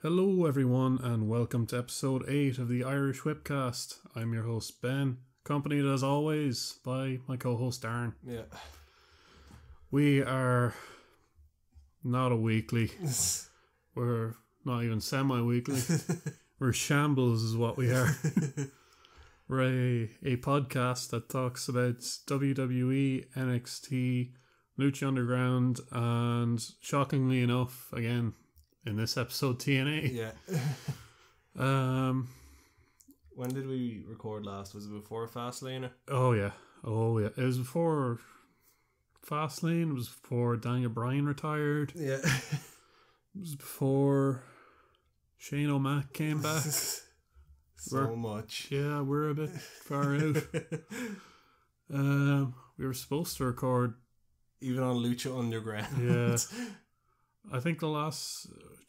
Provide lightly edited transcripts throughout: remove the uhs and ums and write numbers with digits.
Hello everyone and welcome to episode 8 of the Irish Whipcast. I'm your host Ben, accompanied as always by my co-host Darren. Yeah. We are not a weekly. We're not even semi-weekly. We're shambles is what we are. We're a podcast that talks about WWE, NXT, Lucha Underground, and shockingly enough, again, in this episode, TNA. Yeah. When did we record last? Was it before Fastlane? Oh yeah. It was before Fastlane. It was before Daniel Bryan retired. Yeah. It was before Shane O'Mac came back. Much. Yeah, we're a bit far out. We were supposed to record even on Lucha Underground. Yeah. I think the last,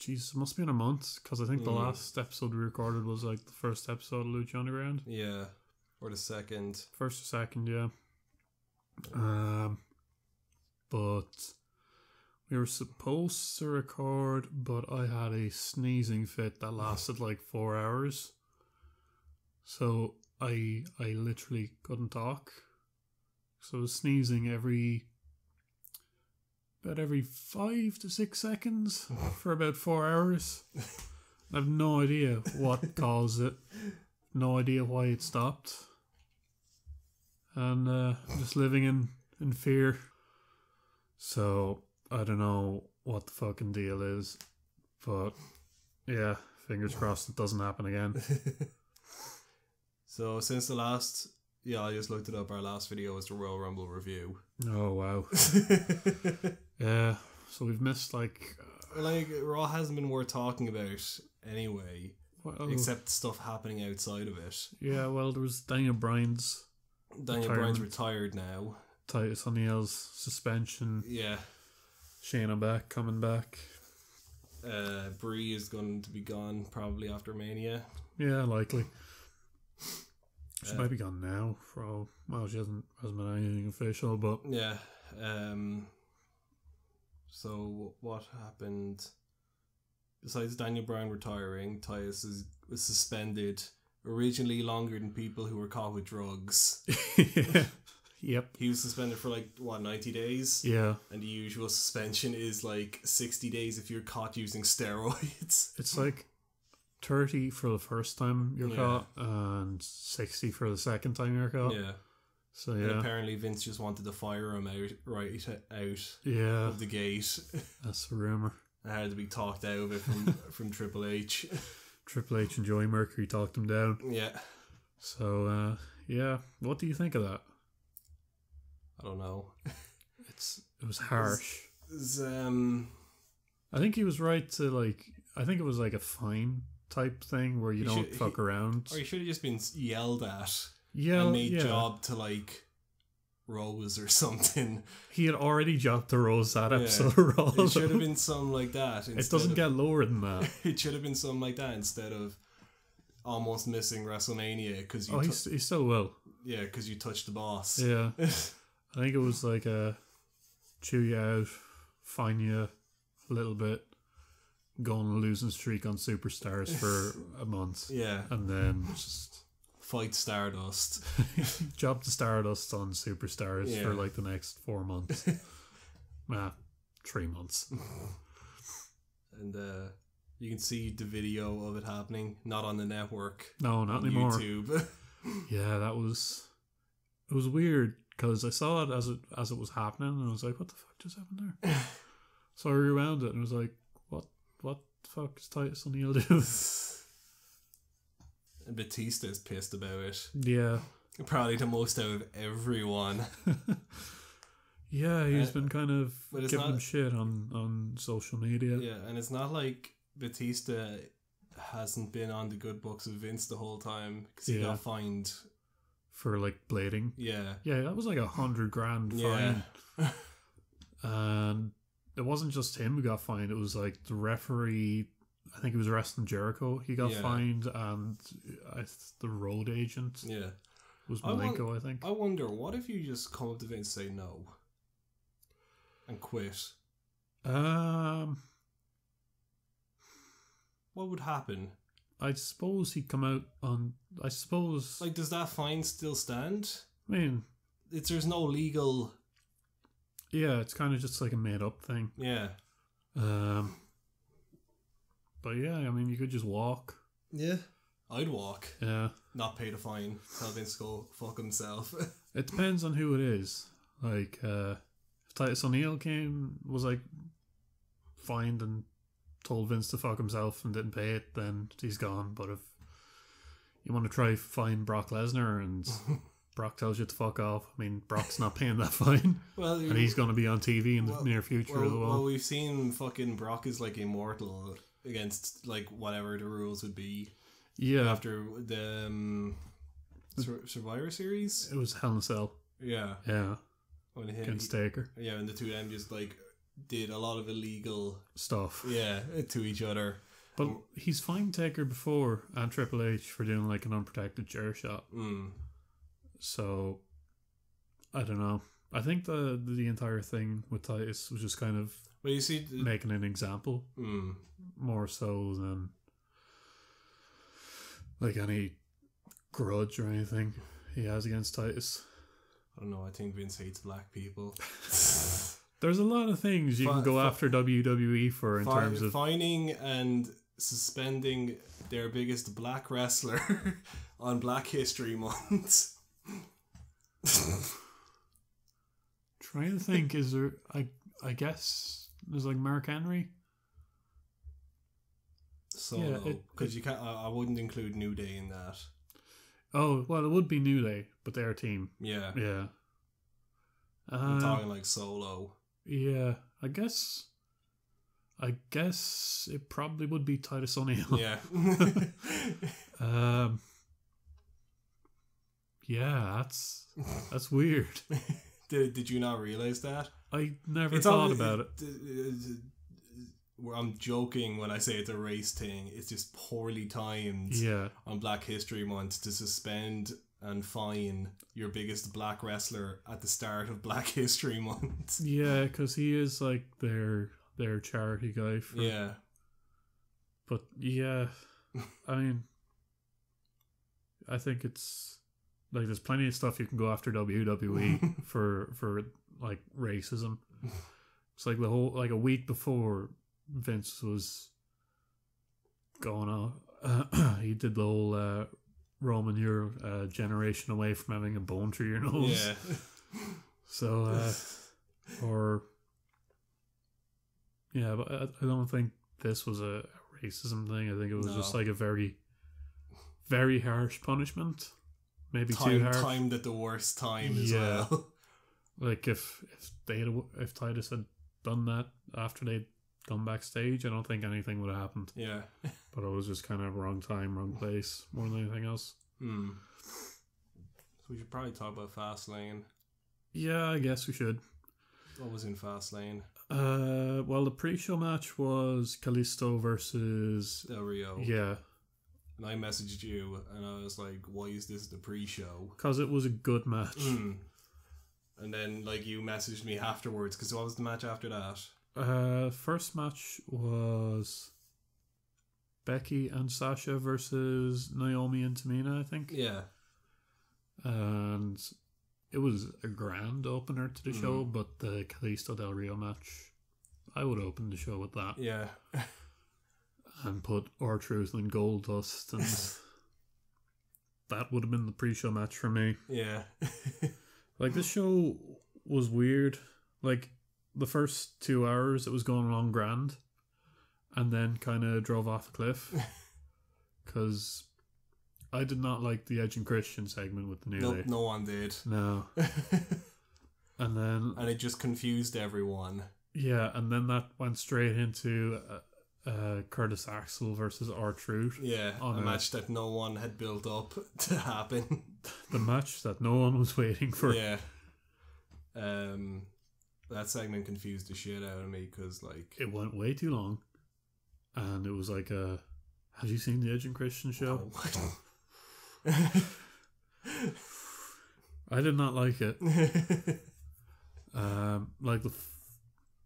it must be in a month, because I think the last episode we recorded was like the first episode of Lucha Underground. Yeah, or the second. First or second, yeah. But we were supposed to record, but I had a sneezing fit that lasted like 4 hours. So I literally couldn't talk. So I was sneezing about every 5 to 6 seconds for about 4 hours. I have no idea what caused it. No idea why it stopped. And I'm just living in fear. So I don't know what the fucking deal is. But yeah, fingers crossed it doesn't happen again. So since the last... Yeah, I just looked it up. Our last video was the Royal Rumble review. Oh, wow. Yeah, so we've missed like Raw hasn't been worth talking about anyway, except stuff happening outside of it. Yeah, well, there was Daniel Bryan's retired now. Titus O'Neil's suspension. Yeah. Shane O'Mac coming back. Brie is going to be gone probably after Mania. Yeah, likely. She might be gone now. She hasn't been anything official, but yeah. So what happened? Besides Daniel Bryan retiring, Titus was suspended originally longer than people who were caught with drugs. Yeah. Yep. He was suspended for 90 days? Yeah. And the usual suspension is 60 days if you're caught using steroids. It's 30 for the first time you're caught and 60 for the second time you're caught. Yeah. So yeah. And apparently Vince just wanted to fire him out of the gate. That's the rumour. It had to be talked out of it from Triple H. Triple H and Joey Mercury talked him down. Yeah. So yeah. What do you think of that? I don't know. It was harsh. I think he was right to I think it was a fine type thing where you don't fuck around. Or he should have just been yelled at. Yeah, and made job to Rose or something. He had already jobbed to Rose that episode of Raw. It should have been something like that. It doesn't get lower than that. It should have been something like that instead of almost missing WrestleMania because you. He still will. Yeah, because you touched the boss. Yeah, I think it was a chew you out, fine you a little bit, go on a losing streak on Superstars for a month. Yeah, and then just fight Stardust. Job to Stardust on Superstars for the next 4 months. 3 months. And you can see the video of it happening, not on the network. No, not anymore. YouTube. Yeah, it was weird because I saw it as it was happening and I was like, what the fuck just happened there? So I rewound it and I was like, what the fuck is Titus O'Neil doing? And Batista's pissed about it. Yeah. Probably the most out of everyone. Yeah, he's been kind of giving him shit on social media. Yeah, and it's not like Batista hasn't been on the good books of Vince the whole time because he got fined for blading. Yeah. Yeah, that was $100,000 fine. Yeah. And it wasn't just him who got fined, it was the referee. I think he was wrestling Jericho. He got fined, and the road agent was Malenko, I think. I wonder, what if you just come up to Vince and say no and quit? what would happen? I suppose he'd come out on. I suppose. Like, does that fine still stand? I mean, there's no legal. Yeah, it's kind of just like a made up thing. Yeah. But yeah, I mean, you could just walk. Yeah. I'd walk. Yeah. Not pay the fine. Tell Vince to go fuck himself. It depends on who it is. Like, if Titus O'Neil was like fined and told Vince to fuck himself and didn't pay it, then he's gone. But if you want to try fine Brock Lesnar and Brock tells you to fuck off, I mean, Brock's not paying that fine. Well, and he's going to be on TV in the near future as well. Well, we've seen fucking Brock is like immortal against like whatever the rules would be. Yeah. After the Survivor Series? It was Hell in a Cell. Yeah. Yeah. Against Taker. Yeah, and the two of them just like did a lot of illegal stuff. Yeah, to each other. But he's fined Taker before and Triple H for doing like an unprotected chair shot. So I don't know. I think the entire thing with Titus was just kind of making an example more so than like any grudge or anything he has against Titus. I don't know. I think Vince hates black people. There's a lot of things you can go after WWE for in terms of fining and suspending their biggest black wrestler on Black History Month. Trying to think, is there? I guess there's like Mark Henry. Solo, because you can't. I wouldn't include New Day in that. Oh well, it would be New Day, but they're a team. Yeah, yeah. I'm talking like Solo. Yeah, I guess it probably would be Titus O'Neil. Yeah. Yeah, that's weird. Did you not realize that? I never thought about it. I'm joking when I say it's a race thing. It's just poorly timed on Black History Month to suspend and fine your biggest black wrestler at the start of Black History Month. Yeah, because he is like their charity guy. But yeah, I mean, I think it's like there's plenty of stuff you can go after WWE for like racism. It's like the whole like a week before Vince was going on, he did the whole Roman, you're a generation away from having a bone through your nose. Yeah. So, but I don't think this was a racism thing. I think it was just like a very, very harsh punishment. Maybe too harsh. Timed at the worst time as well. Like if Titus had done that after they'd gone backstage, I don't think anything would have happened. Yeah. But it was just kind of wrong time, wrong place, more than anything else. So we should probably talk about Fastlane. Yeah, I guess we should. What was in Fastlane? Well, the pre-show match was Kalisto versus Del Rio. Yeah. And I messaged you, and I was like, why is this the pre-show? Because it was a good match. And then, like, you messaged me afterwards, because what was the match after that? First match was Becky and Sasha versus Naomi and Tamina, I think. Yeah. And it was a grand opener to the show, but the Kalisto Del Rio match, I would open the show with that. Yeah. And put R-Truth and Goldust, and that would have been the pre-show match for me. Yeah. Like, this show was weird. Like, the first 2 hours, it was going along grand, and then kind of drove off a cliff. Because I did not like the Edge and Christian segment with the New Day. No one did. No. And it just confused everyone. Yeah, and then that went straight into Curtis Axel versus R-Truth. Yeah, a match that no one had built up to happen. The match that no one was waiting for. Yeah. That segment confused the shit out of me because, like, it went way too long, and it was like a. Have you seen the Edge and Christian show? Oh. I did not like it. Like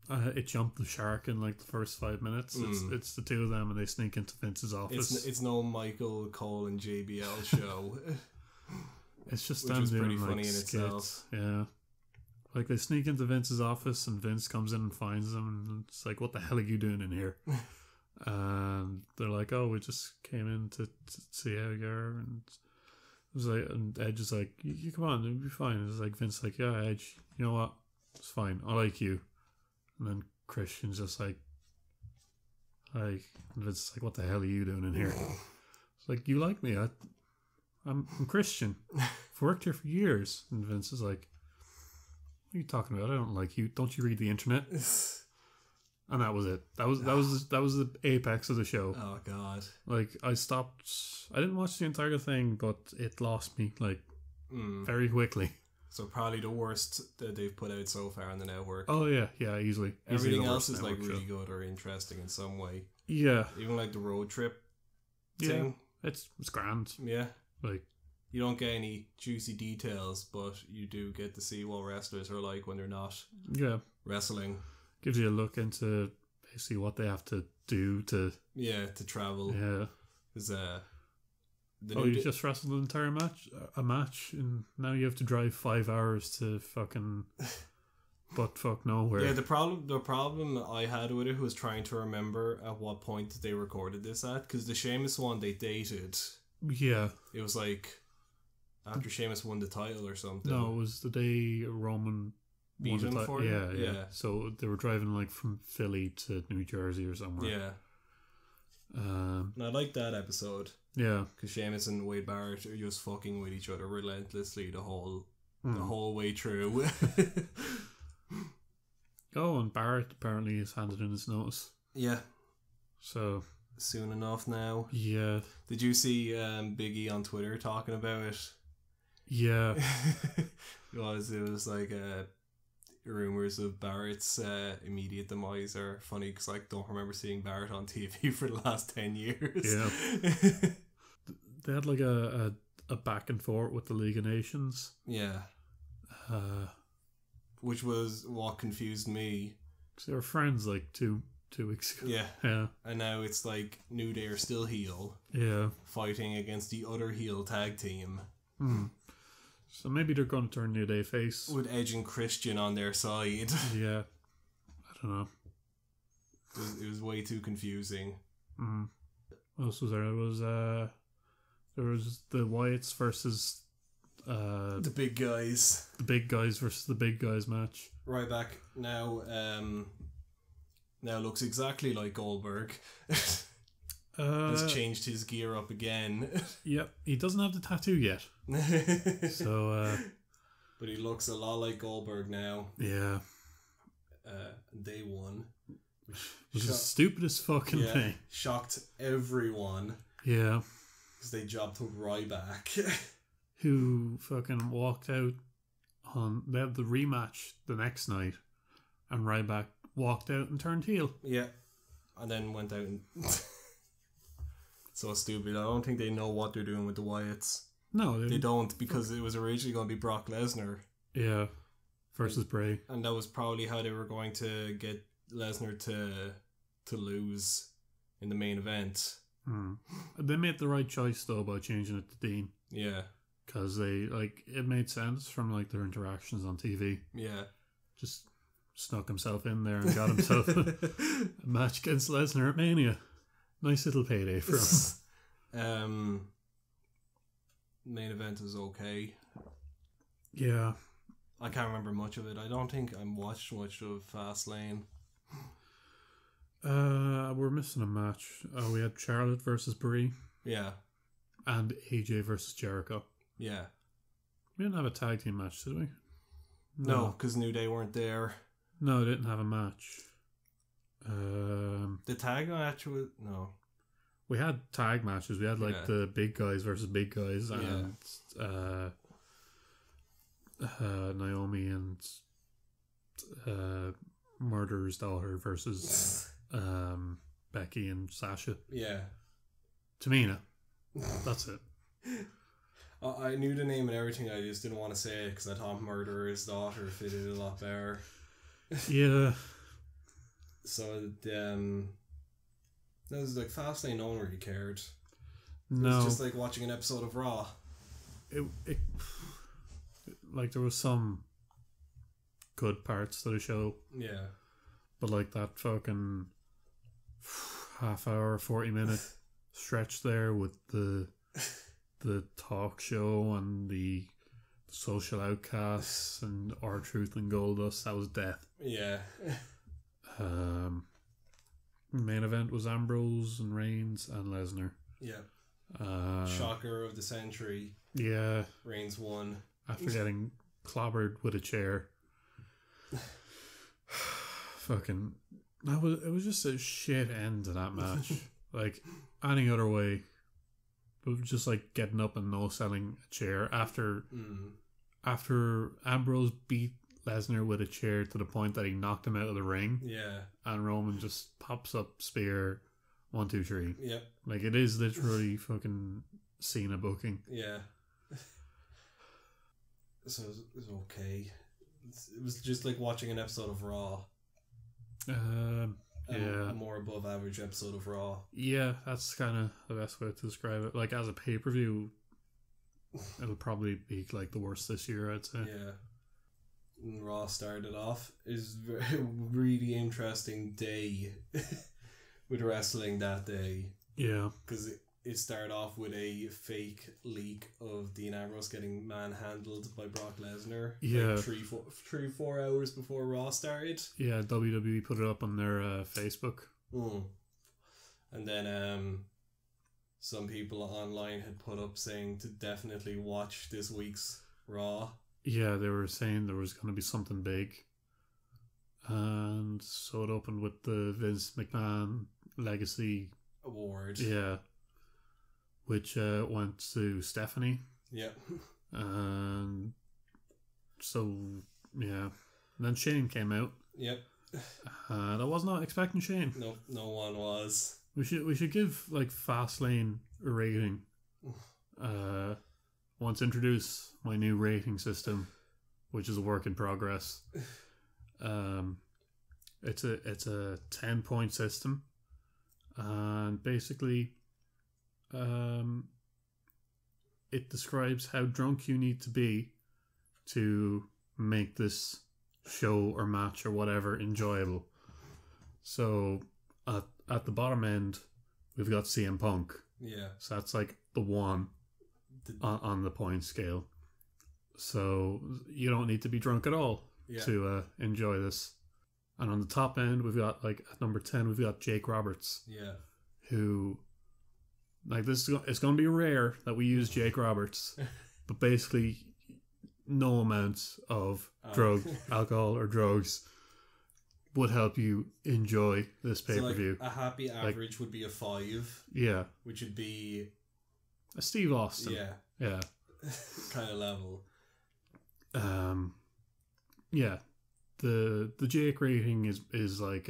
it jumped the shark in like the first 5 minutes. It's the two of them, and they sneak into Vince's office. It's no Michael Cole and JBL show. It's just them doing pretty funny in itself. Yeah, like they sneak into Vince's office, and Vince comes in and finds them, and it's like, "What the hell are you doing in here?" And they're like, "Oh, we just came in to see how you are." And it was like, and Edge is like, "You come on, it'll be fine." It's like Vince like, "Yeah, Edge, you know what? It's fine. I like you." And then Christian's just like, and Vince's like, "What the hell are you doing in here?" It's like, "You like me? I'm Christian. I've worked here for years." And Vince is like, "What are you talking about? I don't like you. Don't you read the internet?" And that was it. That was the apex of the show. Oh God! Like I stopped. I didn't watch the entire thing, but it lost me like very quickly. So probably the worst that they've put out so far on the network. Oh yeah, easily. Everything else is like really good or interesting in some way. Yeah. Even like the road trip thing. It's grand. Yeah. Like you don't get any juicy details, but you do get to see what wrestlers are like when they're not wrestling. Gives you a look into basically what they have to do to travel. Yeah. Because you just wrestled an entire match, and now you have to drive 5 hours to fucking buttfuck nowhere. Yeah, the problem I had with it was trying to remember at what point they recorded this at, because the Sheamus one they dated. Yeah. It was like after Sheamus won the title or something. No, it was the day Roman beat him for it. Yeah. So they were driving like from Philly to New Jersey or somewhere. Yeah. And I like that episode. Yeah, because Sheamus and Wade Barrett are just fucking with each other relentlessly the whole way through. Oh, and Barrett apparently has handed in his notice. Yeah. So soon enough now. Yeah. Did you see Biggie on Twitter talking about it? Yeah. it was like rumors of Barrett's immediate demise are funny because I don't remember seeing Barrett on TV for the last 10 years. Yeah. They had like a back and forth with the League of Nations. Yeah. Which was what confused me. Because they were friends like two weeks ago. Yeah. Yeah. And now it's like New Day are still heel. Yeah. Fighting against the other heel tag team. So maybe they're going to turn New Day face. With Edge and Christian on their side. Yeah. I don't know. It was way too confusing. What else was there? There was the Wyatts versus the big guys. The big guys versus the big guys match. Right back now. Now looks exactly like Goldberg. Has changed his gear up again. Yep, he doesn't have the tattoo yet. So, but he looks a lot like Goldberg now. Yeah. Day one. Which is the stupidest fucking thing. Shocked everyone. Yeah. Because they jobbed with Ryback. Who fucking walked out on... They had the rematch the next night. And Ryback walked out and turned heel. Yeah. And then went out and... So stupid. I don't think they know what they're doing with the Wyatts. No, they don't, because it was originally going to be Brock Lesnar. Yeah, versus Bray. And that was probably how they were going to get Lesnar to lose in the main event. They made the right choice though by changing it to Dean. Yeah, because it made sense from like their interactions on TV. Yeah, just snuck himself in there and got himself a match against Lesnar at Mania. Nice little payday for him. Main event is okay. Yeah. I can't remember much of it. I don't think I watched much of Fastlane. We're missing a match. We had Charlotte versus Brie. Yeah. And AJ versus Jericho. Yeah. We didn't have a tag team match, did we? No, because New Day weren't there. No, they didn't have a match. The tag match was... No. We had tag matches. We had like the big guys versus big guys and Naomi and Murderer's daughter versus Becky and Sasha. Yeah. Tamina. That's it. I knew the name and everything. I just didn't want to say it because I thought Murderer's daughter fitted a lot better. Yeah. So that was like Fastlane. No one really cared. No, it was just like watching an episode of Raw. It like there was some good parts to the show. Yeah. But like that fucking half hour, 40-minute stretch there with the talk show and the social outcasts and R-Truth and Goldust, that was death. Yeah. Main event was Ambrose and Reigns and Lesnar. Yeah. Shocker of the century. Yeah. Reigns won. After getting clobbered with a chair. Fucking... It was just a shit end to that match. Like, any other way, but just like getting up and no-selling a chair after Ambrose beat Lesnar with a chair to the point that he knocked him out of the ring. Yeah. And Roman just pops up spear 1, 2, 3. Yep. Like, it is literally fucking Cena booking. Yeah. So it was okay. It was just like watching an episode of Raw. Yeah. A more above average episode of Raw. Yeah, that's kind of the best way to describe it. Like, as a pay-per-view, it'll probably be like the worst this year, I'd say. Yeah. And Raw started off. It was a really interesting day with wrestling that day. Yeah. Because it started off with a fake leak of Dean Ambrose getting manhandled by Brock Lesnar. Yeah. Like 4 hours before Raw started. Yeah, WWE put it up on their Facebook. And then some people online had put up saying to definitely watch this week's Raw. Yeah, they were saying there was going to be something big. And so it opened with the Vince McMahon Legacy Award. Yeah. Which went to Stephanie. Yep. And so, yeah. And then Shane came out. Yep. And I was not expecting Shane. No, no one was. We should give like Fastlane a rating. Want to introduce my new rating system, which is a work in progress. It's a 10-point system, and basically, it describes how drunk you need to be to make this show or match or whatever enjoyable. So at the bottom end, we've got CM Punk. Yeah. So that's like the 1 on the point scale. So you don't need to be drunk at all to enjoy this. And on the top end, we've got like at number 10, we've got Jake Roberts. Yeah. Who, like, it's going to be rare that we use Jake Roberts, but basically no amount of alcohol or drugs would help you enjoy this pay-per-view. So like a happy average would be a 5. Yeah. Which would be a Steve Austin. Yeah. Yeah. kind of level. Yeah. The Jake rating is like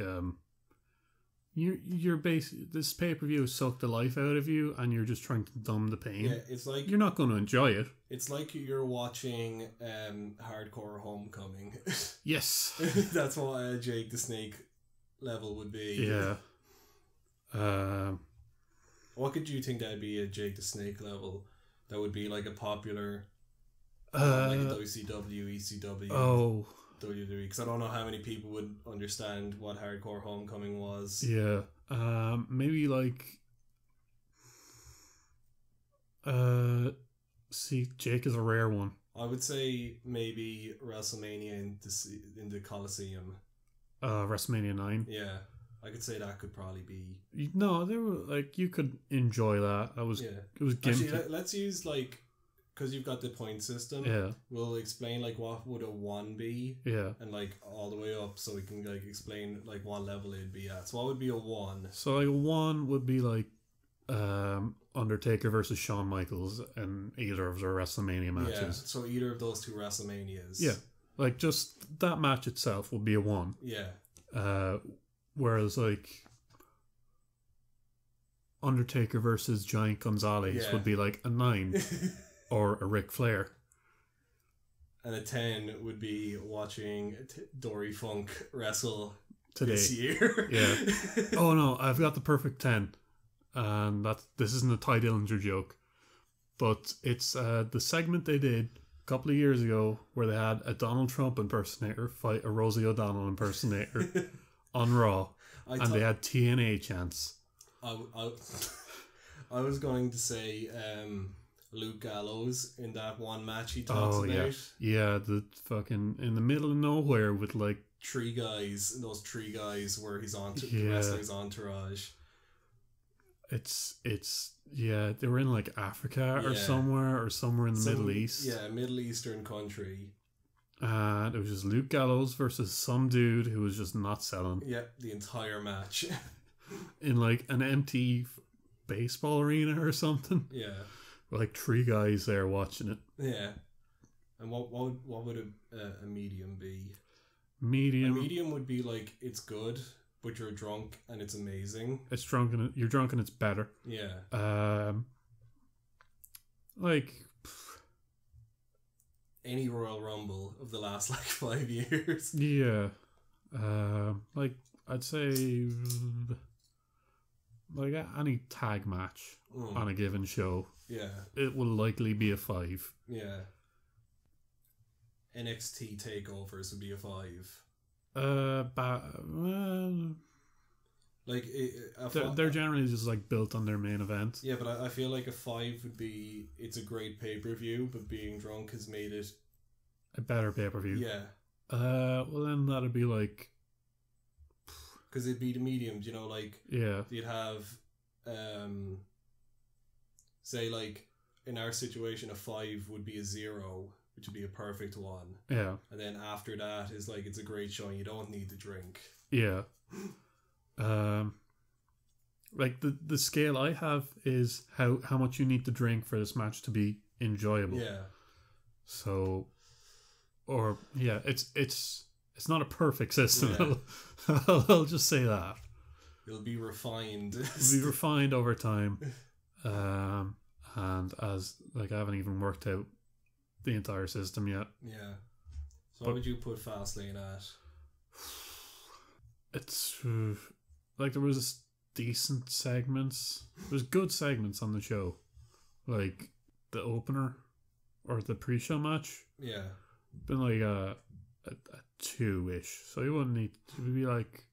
you're basically, this pay-per-view sucked the life out of you and you're just trying to numb the pain. Yeah, it's like you're not going to enjoy it. It's like you're watching Hardcore Homecoming. Yes. That's what a Jake the Snake level would be. Yeah. What could you think that'd be a Jake the Snake level? That would be like a popular like a WCW, ECW. Oh. WWE, because I don't know how many people would understand what Hardcore Homecoming was. Yeah. Maybe like see, Jake is a rare one. I would say maybe WrestleMania in the Coliseum. WrestleMania 9. Yeah. I could say that could probably be. No, they were like, you could enjoy that. It was gimmicky. Actually, let's use like, because you've got the point system. Yeah. We'll explain like what would a 1 be. Yeah. And like all the way up, so we can like explain like what level it'd be at. So what would be a 1? So like a 1 would be like Undertaker versus Shawn Michaels in either of their WrestleMania matches. Yeah. So either of those 2 WrestleManias. Yeah. Like just that match itself would be a 1. Yeah. Whereas like Undertaker versus Giant Gonzalez would be like a 9. Or a Ric Flair. And a 10 would be watching Dory Funk wrestle today. This year. Yeah. Oh no, I've got the perfect 10. And this isn't a Ty Dillinger joke. But it's the segment they did a couple of years ago where they had a Donald Trump impersonator fight a Rosie O'Donnell impersonator on Raw. And they had TNA chants. I was going to say Luke Gallows in that one match he talks about. Yeah, the fucking in the middle of nowhere with like those three guys where he's on the wrestler's entourage. It's they were in like Africa or somewhere in the Middle East. Yeah, Middle Eastern country. And it was just Luke Gallows versus some dude who was just not selling. Yeah, the entire match. In like an empty baseball arena or something. Yeah. With like three guys there watching it. Yeah. And what would a medium be? Medium. A medium would be like, it's good, but you're drunk and it's amazing. You're drunk and it's better. Yeah. Like any Royal Rumble of the last like 5 years. Yeah. Like I'd say like any tag match on a given show. Yeah. It will likely be a 5. Yeah. NXT takeovers would be a 5. Like they're generally just like built on their main event. Yeah, but I feel like a 5 would be, it's a great pay-per-view, but being drunk has made it a better pay-per-view. Yeah. Well then that'd be like, because it'd be the mediums, you know, like you'd have say like in our situation a 5 would be a 0, which would be a perfect one. Yeah. And then after that is like, it's a great show and you don't need to drink. Yeah. Like the scale I have is how much you need to drink for this match to be enjoyable. Yeah. So, or it's not a perfect system. Yeah. I'll just say that. It'll be refined. It'll be refined over time. And as like I haven't even worked out the entire system yet. Yeah. So what would you put Fastlane at? It's like there was decent segments. There's good segments on the show, like the opener or the pre-show match. Yeah, been like a 2-ish. So you wouldn't need to be like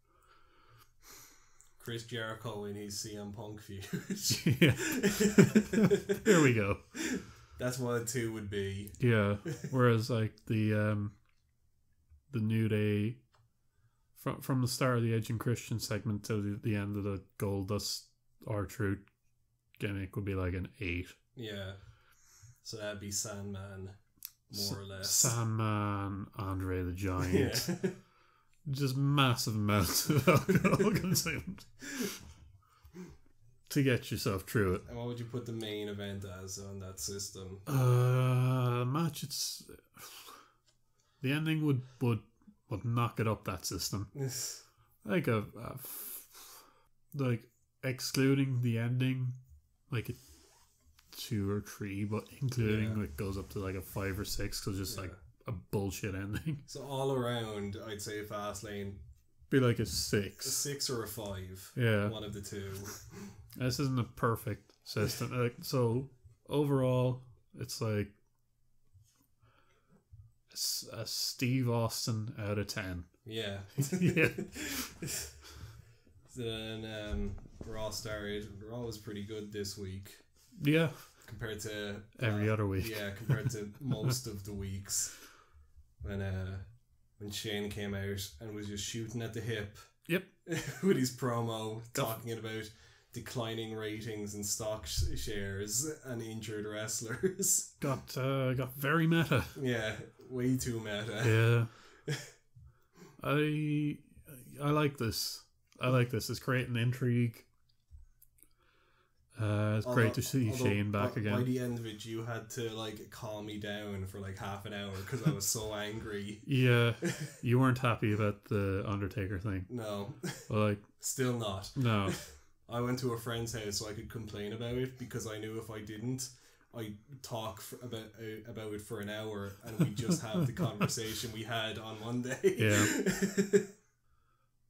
Chris Jericho in his CM Punk feud. Yeah, there we go. That's what a 2 would be. Yeah, whereas like the New Day. From the start of the Edge and Christian segment to the end of the Goldust R-Truth gimmick would be like an 8. Yeah. So that'd be Sandman, more or less. Sandman, Andre the Giant. Yeah. Just massive amounts of alcohol consumed to get yourself through it. And what would you put the main event as on that system? Match, it's... The ending would knock it up that system. Like like excluding the ending, like a 2 or 3, but including it goes up to like a 5 or 6 because just like a bullshit ending. So all around, I'd say Fastlane be like a 6. A 6 or a 5. Yeah, one of the two. This isn't a perfect system. Like, so overall, it's like a Steve Austin out of 10. Yeah. Yeah. Then Raw started. Raw was pretty good this week. Yeah. Compared to every other week. Yeah, compared to most of the weeks when Shane came out and was just shooting at the hip. Yep. With his promo talking about declining ratings and stock shares and injured wrestlers. Got very meta. Yeah, way too meta. Yeah. I like this. I like this. It's creating intrigue. It's great to see Shane back again. By the end of it, you had to like calm me down for like half an hour because I was so angry. Yeah, you weren't happy about the Undertaker thing. No, well, like still not. No, I went to a friend's house so I could complain about it because I knew if I didn't, I'd talk about it for an hour and we just have the conversation we had on Monday. Yeah.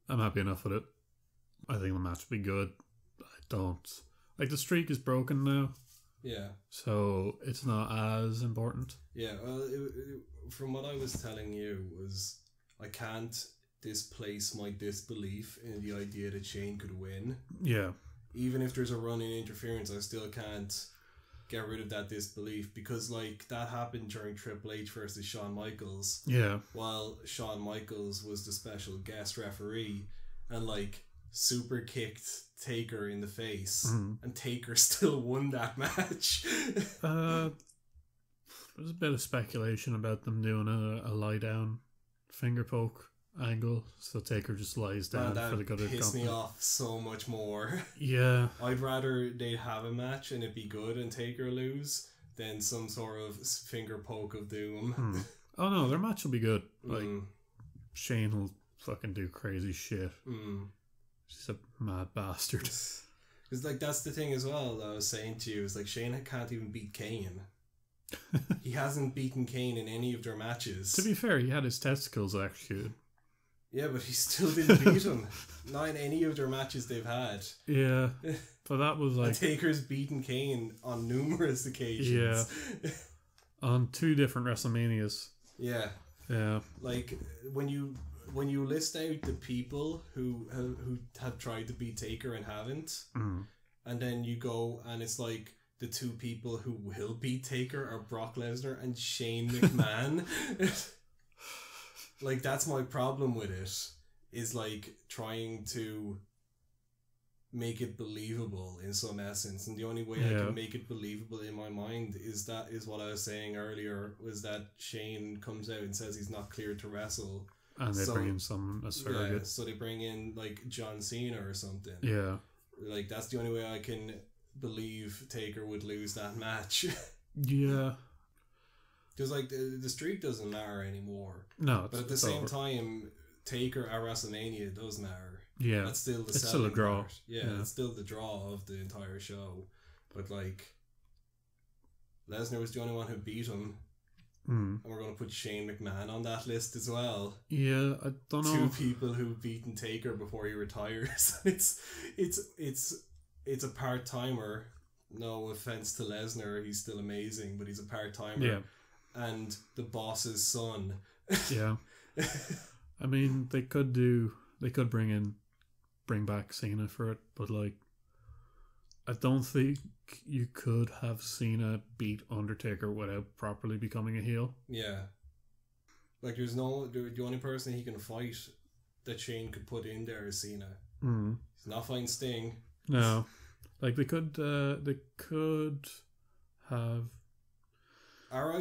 I'm happy enough with it. I think the match will be good. I don't... Like, the streak is broken now. Yeah. So, it's not as important. Yeah, well, from what I was telling you was I can't displace my disbelief in the idea that Shane could win. Yeah. Even if there's a run-in interference, I still can't get rid of that disbelief because, like, that happened during Triple H versus Shawn Michaels. Yeah. While Shawn Michaels was the special guest referee and, like, super kicked Taker in the face, and Taker still won that match. There's a bit of speculation about them doing a lie down finger poke angle, so Taker just lies down for the good of the company. That pissed me off so much more. Yeah. I'd rather they'd have a match and it be good and Taker lose than some sort of finger poke of doom. Oh no, their match will be good. Like, Shane will fucking do crazy shit. He's a mad bastard. Because, like, that's the thing as well that I was saying to you, is like Shane can't even beat Kane. He hasn't beaten Kane in any of their matches. To be fair, he had his testicles executed. Yeah, but he still didn't beat him. Not in any of their matches they've had. Yeah, but that was like... And Taker's beaten Kane on numerous occasions. Yeah. On 2 different WrestleManias. Yeah. Yeah. Like, when you list out the people who have tried to beat Taker and haven't, and then you go and it's like the 2 people who will beat Taker are Brock Lesnar and Shane McMahon. Like, that's my problem with it, is like trying to make it believable in some essence, and the only way I can make it believable in my mind is what I was saying earlier, was that Shane comes out and says he's not cleared to wrestle. And they bring in some surrogate. Yeah, so they bring in, like, John Cena or something. Yeah. Like, that's the only way I can believe Taker would lose that match. Yeah. Because, like, the streak doesn't matter anymore. No, but at the same time, Taker at WrestleMania does matter. Yeah. That's still the it's still a draw. Yeah, it's still the draw of the entire show. But, like, Lesnar was the only one who beat him. And we're going to put Shane McMahon on that list as well. Yeah, I don't know. 2 people who've beaten Taker before he retires. It's a part-timer. No offense to Lesnar, he's still amazing, but he's a part-timer. Yeah. And the boss's son. Yeah. I mean, they could bring back Cena for it, but, like, I don't think you could have Cena beat Undertaker without properly becoming a heel. Yeah. Like, the only person he can fight that Shane could put in there is Cena. He's not fighting Sting. No. Like, they could have... Your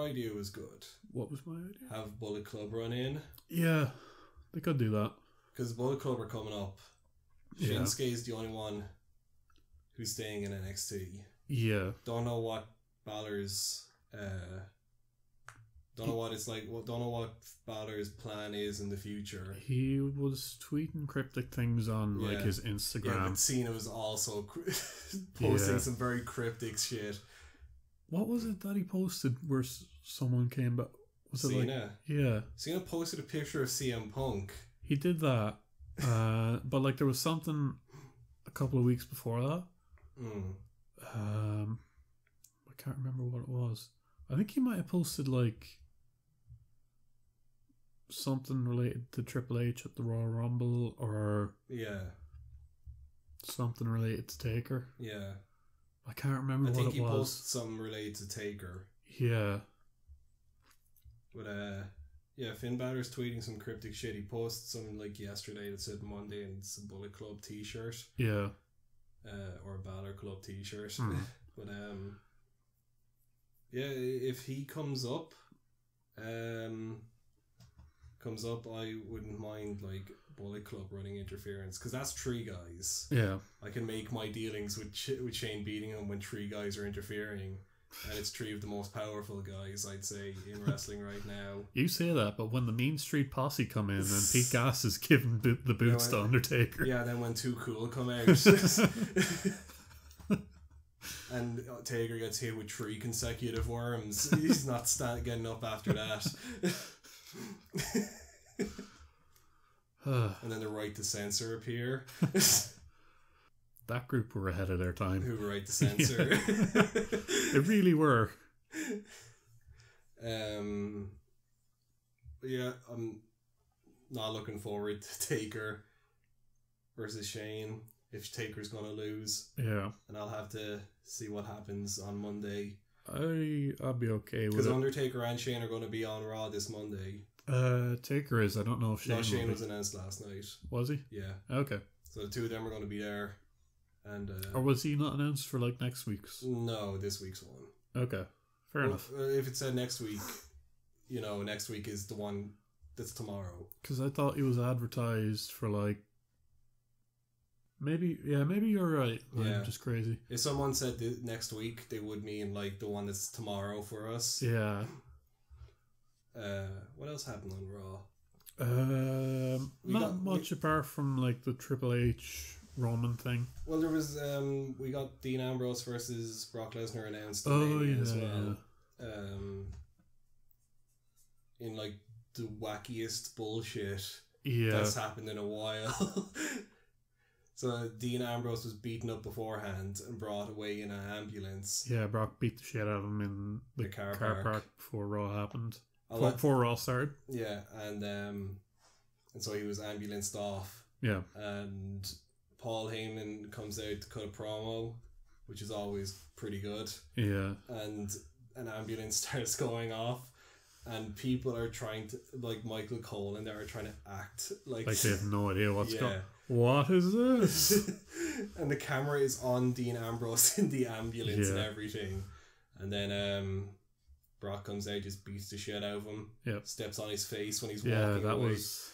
idea was good. What was my idea? Have Bullet Club run in. Yeah, they could do that. Because Bullet Club are coming up. Shinsuke is the only one who's staying in NXT. Yeah. Don't know what Balor's don't know what it's like. Don't know what Balor's plan is in the future. He was tweeting cryptic things on like his Instagram. Yeah, but Cena was also posting some very cryptic shit. What was it that he posted where someone came back? Was it Cena? Yeah. Cena posted a picture of CM Punk. He did that, but like there was something a couple of weeks before that. I can't remember what it was. I think he might have posted like something related to Triple H at the Royal Rumble, or something related to Taker. Yeah, I can't remember what it was. I think he posted something related to Taker. Yeah, but Finn Balor's tweeting some cryptic shit. He posted something like yesterday that said Monday and it's a Bullet Club t-shirt. Yeah. Or a Balor Club t-shirt. But if he comes up, I wouldn't mind like Bullet Club running interference, because that's 3 guys. Yeah. I can make my dealings with Shane beating him when 3 guys are interfering. And it's 3 of the most powerful guys, I'd say, in wrestling right now. You say that, but when the Mean Street Posse come in and Pete Gas is giving the boots to Undertaker. Yeah, then when Too Cool come out. And Taker gets hit with 3 consecutive worms. He's not getting up after that. and then the Right to Censor appear. That group were ahead of their time. Who were Right to Censor. They really were. Yeah, I'm not looking forward to Taker versus Shane if Taker's gonna lose. Yeah. And I'll have to see what happens on Monday. I'll be okay with it. Because Undertaker and Shane are going to be on Raw this Monday. Taker is. I don't know if Shane. No, Shane was announced last night. Was he? Yeah. Okay. So the two of them are going to be there. And or was he not announced for like next week's? No, this week's one. Okay. Fair enough. If it said next week, next week is the one that's tomorrow. Because I thought he was advertised for like. Maybe you're right. Yeah. I'm just crazy. If someone said next week, they would mean like the one that's tomorrow for us. Yeah. What else happened on Raw? Not much apart from like the Triple H Roman thing. Well, there was we got Dean Ambrose versus Brock Lesnar announced as well. Yeah. In like the wackiest bullshit that's happened in a while. So Dean Ambrose was beaten up beforehand and brought away in an ambulance. Yeah, Brock beat the shit out of him in the car park before Raw happened. Before Raw started. Yeah, and so he was ambulanced off. Yeah. And Paul Heyman comes out to cut a promo, which is always pretty good. Yeah. And an ambulance starts going off. And people are trying to, like Michael Cole, and they are trying to act like they have no idea what's going on. What is this? And the camera is on Dean Ambrose in the ambulance and everything. And then Brock comes out, just beats the shit out of him. Yep. Steps on his face when he's walking away. Yeah, that was...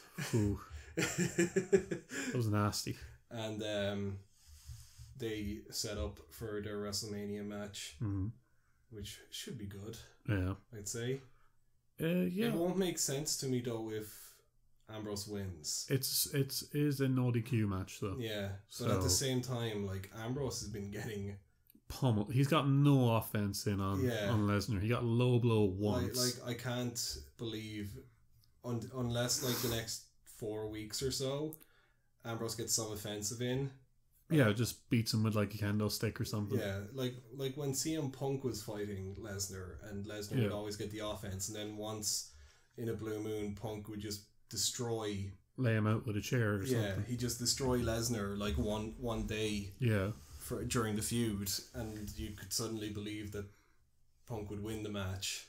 that was nasty. And they set up for their WrestleMania match, which should be good. Yeah. I'd say. Yeah. It won't make sense to me though if Ambrose wins. It is a no DQ match though. Yeah, but at the same time, like Ambrose has been getting pummeled. He's got no offense in on Lesnar. He got a low blow once. Like I can't believe unless like the next 4 weeks or so, Ambrose gets some offensive in. Yeah, just beats him with like a kendo stick or something. Yeah, like when CM Punk was fighting Lesnar, and Lesnar would always get the offense, and then once in a blue moon, Punk would just lay him out with a chair or something. Yeah, he just destroy Lesnar like one day. Yeah, during the feud, and you could suddenly believe that Punk would win the match.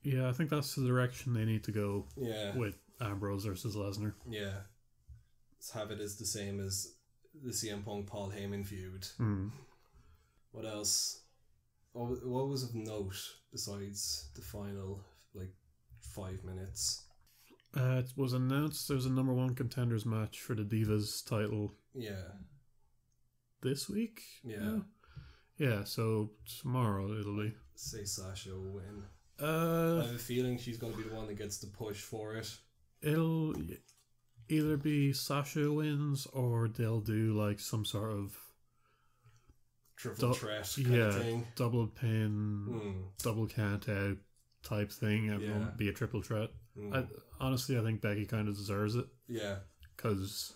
Yeah, I think that's the direction they need to go. Yeah, with Ambrose versus Lesnar. Yeah, let's have it as the same as the CM Punk Paul Heyman feud. What else? What was of note besides the final 5 minutes? It was announced there's a number 1 contenders match for the Divas title. Yeah. This week? Yeah. Yeah, so tomorrow it'll be. Say Sasha will win. I have a feeling she's going to be the one that gets the push for it. It'll either be Sasha wins or they'll do like some sort of triple threat kind of thing. Double pin, double count out type thing. It won't be a triple threat. Honestly, I think Becky kind of deserves it. Yeah. Because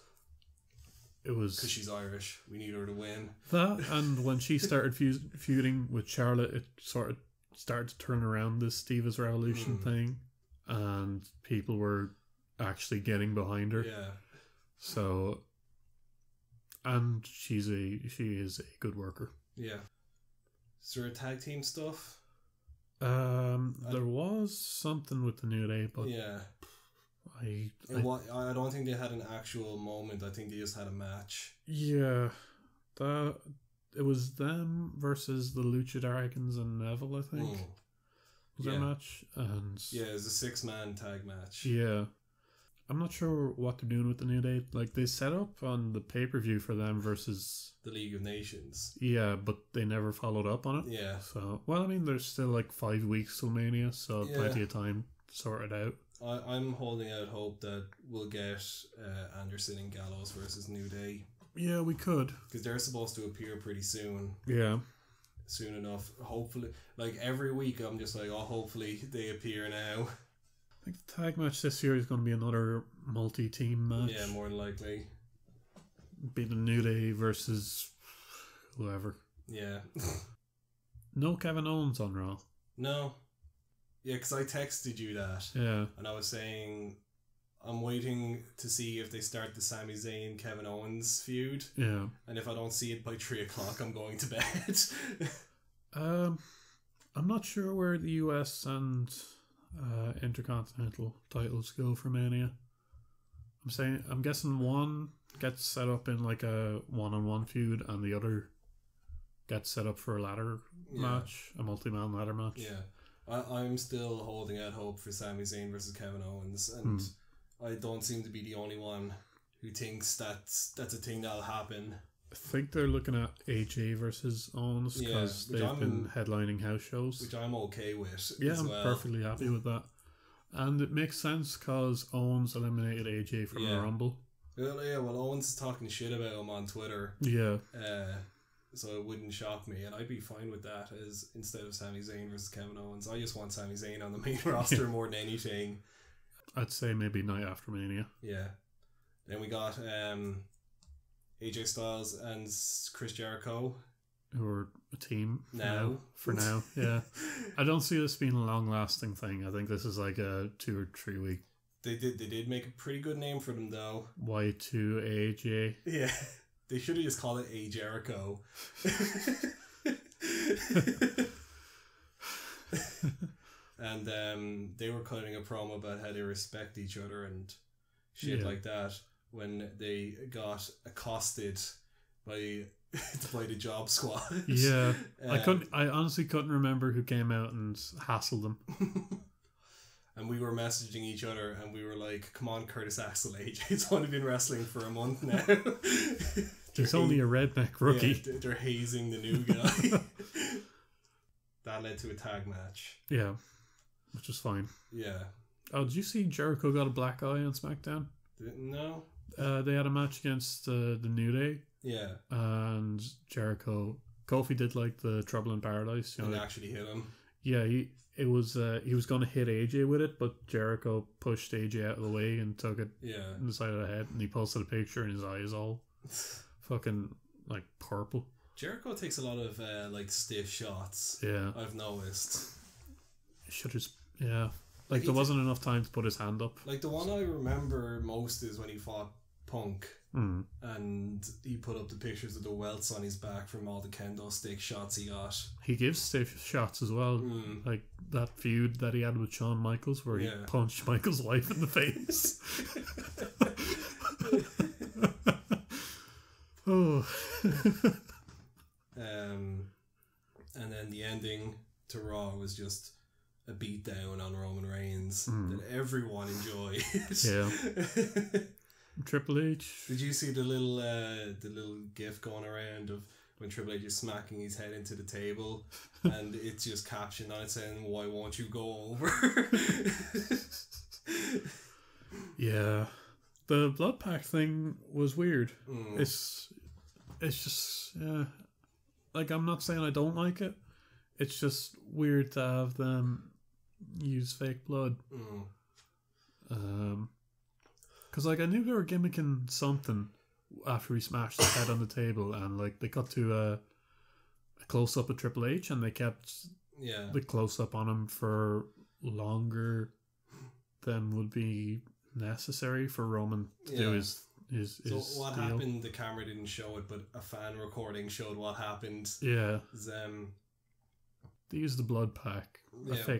she's Irish. We need her to win. That, and when she started feuding with Charlotte, it sort of started to turn around this Divas Revolution thing, and people were actually getting behind her. Yeah. So, and she is a good worker. Yeah. Is there a tag team stuff? There was something with the New Day, but yeah. I don't think they had an actual moment. I think they just had a match. Yeah, it was them versus the Lucha Dragons and Neville, I think. Was their match? And it was a 6-man tag match. Yeah. I'm not sure what they're doing with the New Day. Like, they set up on the pay-per-view for them versus the League of Nations. Yeah, but they never followed up on it. Yeah. So, well, I mean, there's still like 5 weeks till Mania, so plenty of time to sort it out. I'm holding out hope that we'll get Anderson and Gallows versus New Day. Yeah, we could. Because they're supposed to appear pretty soon. Yeah. Soon enough. Hopefully. Like, every week I'm just like, hopefully they appear now. think the tag match this year is going to be another multi-team match. Yeah, more than likely. Be the New Day versus whoever. Yeah. No Kevin Owens on Raw. No. Yeah, because I texted you that. Yeah. And I was saying, I'm waiting to see if they start the Sami Zayn Kevin Owens feud. Yeah. And if I don't see it by 3 o'clock, I'm going to bed. I'm not sure where the US and Intercontinental titles go for Mania. I'm guessing one gets set up in like a one-on-one feud, and the other gets set up for a ladder match, a multi-man ladder match. Yeah, I'm still holding out hope for Sami Zayn versus Kevin Owens, and I don't seem to be the only one who thinks that's a thing that'll happen. I think they're looking at AJ versus Owens because they've been headlining house shows, which I'm okay with. Yeah, I'm perfectly happy with that, and it makes sense because Owens eliminated AJ from the Rumble. Well, Owens is talking shit about him on Twitter. Yeah. So it wouldn't shock me, and I'd be fine with that as instead of Sami Zayn versus Kevin Owens. I just want Sami Zayn on the main roster more than anything. I'd say maybe night after Mania. Yeah. Then we got AJ Styles and Chris Jericho. Who are a team for now. now. Yeah. I don't see this being a long-lasting thing. I think this is like a 2 or 3 week. They did make a pretty good name for them though. Y2AJ. Yeah. They should have just called it A Jericho. And they were cutting a promo about how they respect each other and shit like that when they got accosted by the Job Squad. Yeah. I honestly couldn't remember who came out and hassled them. And we were messaging each other and we were like, come on, Curtis Axel, AJ's only been wrestling for a month now. He's only a redneck rookie. Yeah, they're hazing the new guy. That led to a tag match. Yeah, which was fine. Yeah. Oh, did you see Jericho got a black eye on SmackDown? No. They had a match against the New Day. Yeah. And Kofi did like the Trouble in Paradise. And actually hit him. Yeah, he was going to hit AJ with it, but Jericho pushed AJ out of the way and took it in the side of the head, and he posted a picture and his eye is all fucking like purple. Jericho takes a lot of like stiff shots. Yeah, I've noticed. Should just like there wasn't enough time to put his hand up. Like the one I remember most is when he fought Punk, and he put up the pictures of the welts on his back from all the kendo stick shots he got. He gives stiff shots as well, like that feud that he had with Shawn Michaels where he punched Michaels' wife in the face. Oh. And then the ending to Raw was just a beatdown on Roman Reigns that everyone enjoyed. Yeah. Triple H. Did you see the little gif going around of when Triple H is smacking his head into the table and it's just captioned on it saying, "Why won't you go over?" Yeah. The blood pack thing was weird. It's just like, I'm not saying I don't like it. It's just weird to have them use fake blood. Because like I knew they were gimmicking something after he smashed his head on the table, and like they got to a close up of Triple H, and they kept the close up on him for longer than would be necessary for Roman to do his So what deal. happened? The camera didn't show it, but a fan recording showed what happened. Yeah. They used the blood pack.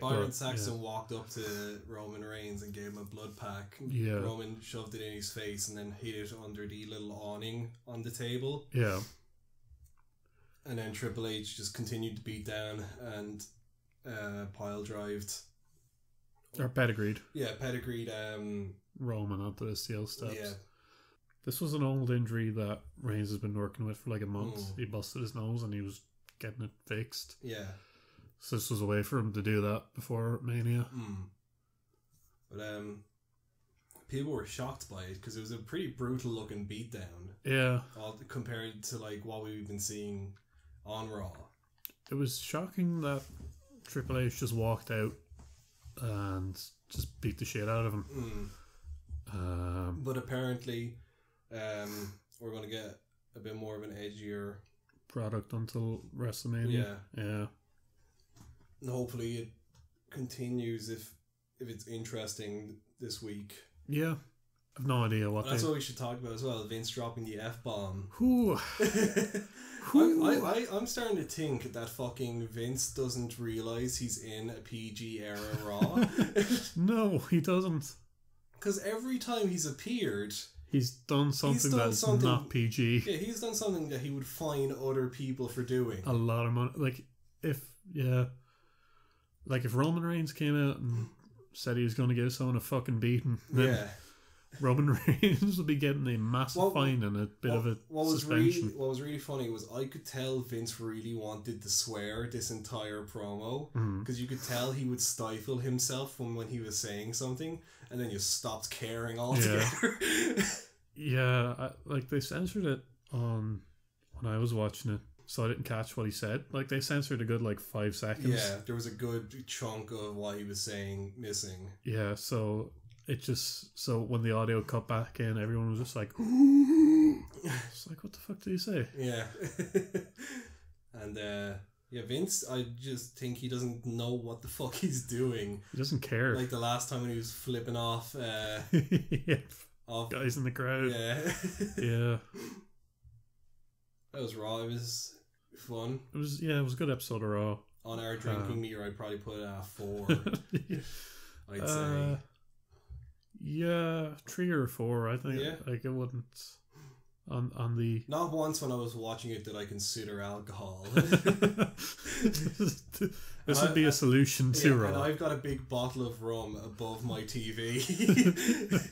Byron Saxton walked up to Roman Reigns and gave him a blood pack. Yeah. Roman shoved it in his face and then hid it under the little awning on the table. Yeah. And then Triple H just continued to beat down and pile drived. Or pedigreed. Yeah, pedigreed. Roman onto the steel steps. Yeah. This was an old injury that Reigns has been working with for like a month. He busted his nose and he was getting it fixed. Yeah. So this was a way for him to do that before Mania. But people were shocked by it because it was a pretty brutal looking beatdown. Yeah. Compared to like what we've been seeing on Raw. It was shocking that Triple H just walked out and just beat the shit out of him. But apparently, we're going to get a bit more of an edgier product until WrestleMania. Yeah. And hopefully it continues if it's interesting this week. Yeah. I've no idea what that's what we should talk about as well. Vince dropping the F-bomb. I'm starting to think that fucking Vince doesn't realise he's in a PG era Raw. No, he doesn't. Because every time he's appeared, he's done something that's not PG. Yeah, he's done something that he would fine other people for doing. A lot of money. Like if Roman Reigns came out and said he was going to give someone a fucking beating, then Roman Reigns would be getting a massive fine and a bit of a suspension. What was really funny was I could tell Vince really wanted to swear this entire promo, because you could tell he would stifle himself when he was saying something, and then you stopped caring altogether. Yeah, they censored it on when I was watching it, so I didn't catch what he said. Like, they censored a good 5 seconds. Yeah, there was a good chunk of what he was saying missing. Yeah, so when the audio cut back in, everyone was just like, it's like, what the fuck did he say? Yeah. And Vince, I just think he doesn't know what the fuck he's doing. He doesn't care. Like the last time when he was flipping off off guys in the crowd. Yeah. Yeah. That was Raw. It was fun. It was a good episode of Raw. On our drinking meter, I'd probably put it at 4. I'd say. Yeah, 3 or 4, I think. Yeah. Like, it wouldn't on the... Not once when I was watching it did I consider alcohol. This would be a solution to Raw. And I've got a big bottle of rum above my TV.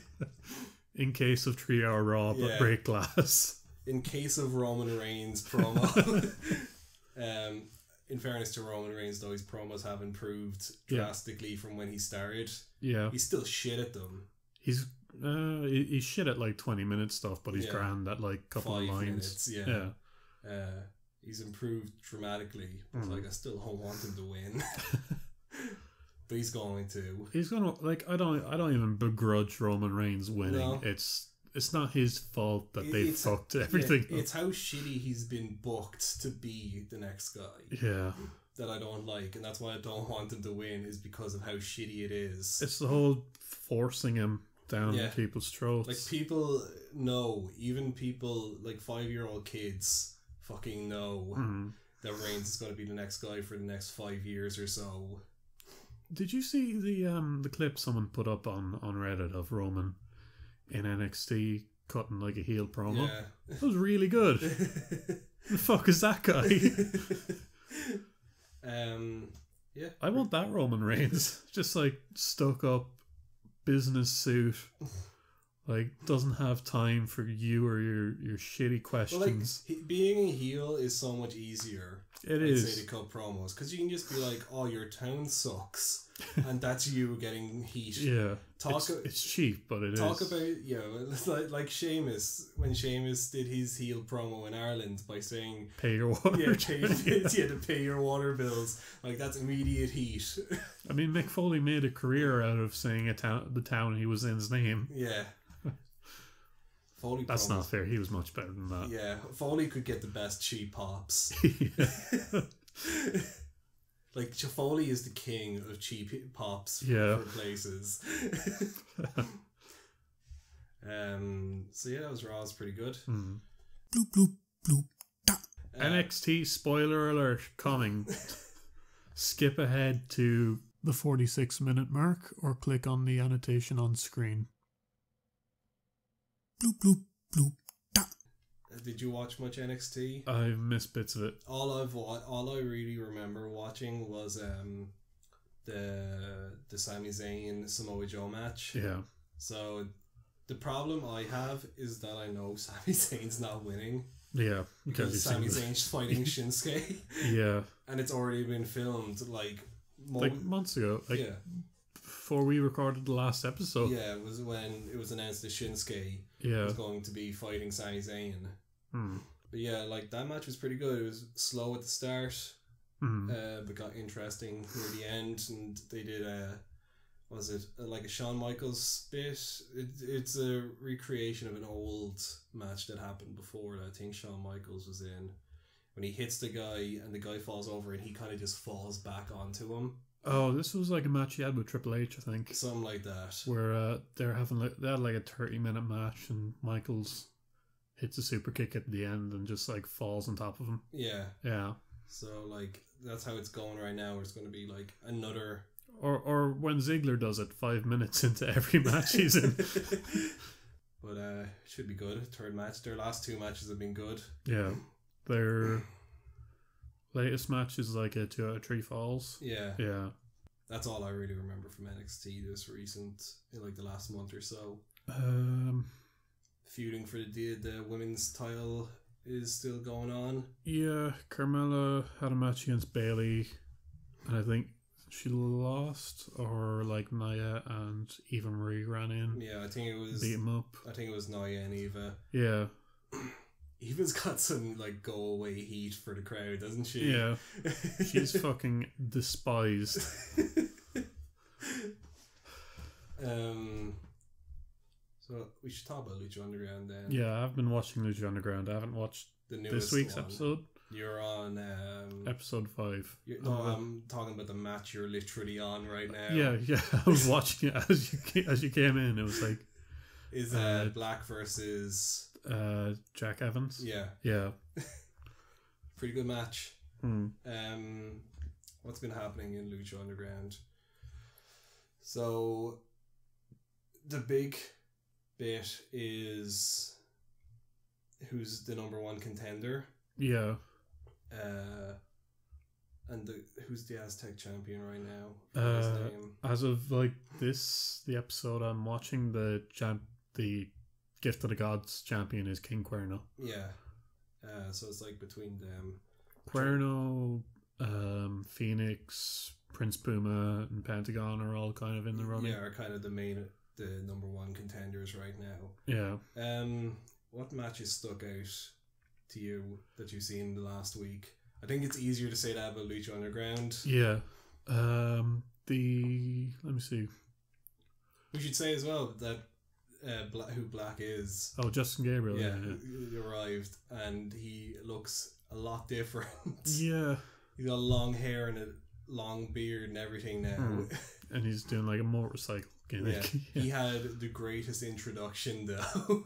In case of 3-hour Raw, but break glass. In case of Roman Reigns promo. In fairness to Roman Reigns, though, his promos have improved drastically from when he started. Yeah. He's still shit at them. He's shit at 20-minute stuff, but he's grand at couple 5 of lines. Minutes, he's improved dramatically, but I still don't want him to win. But he's going to. He's gonna I don't even begrudge Roman Reigns winning. No. It's not his fault that they fucked everything. It's how shitty he's been booked to be the next guy. Yeah. That I don't like, and that's why I don't want him to win, is because of how shitty it is. It's the whole forcing him down people's throats. People know, even people 5-year-old kids fucking know that Reigns is going to be the next guy for the next 5 years or so. Did you see the clip someone put up on Reddit of Roman in NXT cutting a heel promo? Yeah. That was really good. The fuck is that guy? I want that Roman Reigns. Just stuck up business suit. Doesn't have time for you or your shitty questions. Well, being a heel is so much easier. It is. Say, to cut promos, because you can just be like, "Oh, your town sucks," and that's you getting heat. Yeah, it's cheap, but it talk is. Talk about like Sheamus, when Sheamus did his heel promo in Ireland by saying, "Pay your water." Yeah, to pay your water bills. That's immediate heat. I mean, Mick Foley made a career out of saying the town he was in's name. Yeah. Foley That's not fair. He was much better than that. Yeah, Foley could get the best cheap pops. Foley is the king of cheap pops for places. That was Raw's pretty good. Bloop bloop bloop. NXT spoiler alert coming. Skip ahead to the 46-minute mark or click on the annotation on screen. Bloop bloop bloop. Did you watch much NXT? I've missed bits of it. All I really remember watching was the Sami Zayn Samoa Joe match. Yeah. So the problem I have is that I know Sami Zayn's not winning. Yeah, because Sami Zayn's fighting Shinsuke. Yeah. And it's already been filmed months ago. Before we recorded the last episode. Yeah, it was when it was announced that Shinsuke was going to be fighting Sami Zayn. But that match was pretty good. It was slow at the start, but got interesting near the end, and they did was it like a Shawn Michaels bit? It's a recreation of an old match that happened before that I think Shawn Michaels was in, when he hits the guy and the guy falls over and he kind of just falls back onto him. Oh, this was like a match he had with Triple H, I think. Something like that. Where they had like a 30-minute match and Michaels hits a super kick at the end and just like falls on top of him. Yeah. Yeah. So like that's how it's going right now. It's going to be like another. Or when Ziggler does it 5 minutes into every match he's in. But it should be good. Third match. Their last 2 matches have been good. Yeah. Their latest match is like a 2 out of 3 falls. Yeah. Yeah. That's all I really remember from NXT this recent, in like the last month or so. Feuding for the women's title is still going on. Yeah, Carmella had a match against Bayley, and I think she lost, or like Nia and Eva Marie ran in. Yeah, I think it was beat him up. I think it was Nia and Eva. Yeah. Eva's got some like go away heat for the crowd, doesn't she? Yeah. She's fucking despised. So we should talk about Lucha Underground then. Yeah, I've been watching Lucha Underground. I haven't watched this week's episode. You're on episode 5. I'm talking about the match you're literally on right now. Yeah. I was watching it as you came in. It was like is Black versus Jack Evans. Yeah. Pretty good match. Hmm. What's been happening in Lucha Underground? So the big bit is who's the number 1 contender. Yeah. And who's the Aztec champion right now? His name. As of like the episode I'm watching, the Gift of the Gods champion is King Cuerno. Yeah. So it's like between them. Cuerno, Phoenix, Prince Puma, and Pentagon are all kind of in the running. Yeah, are kind of the number 1 contenders right now. Yeah. What matches stuck out to you that you've seen the last week? I think it's easier to say that about Lucha Underground. Yeah. Let me see. We should say as well that who Black is. Oh, Justin Gabriel. Yeah. He arrived and he looks a lot different. Yeah. He's got long hair and a long beard and everything now. And he's doing like a motorcycle gimmick. Yeah. He had the greatest introduction though.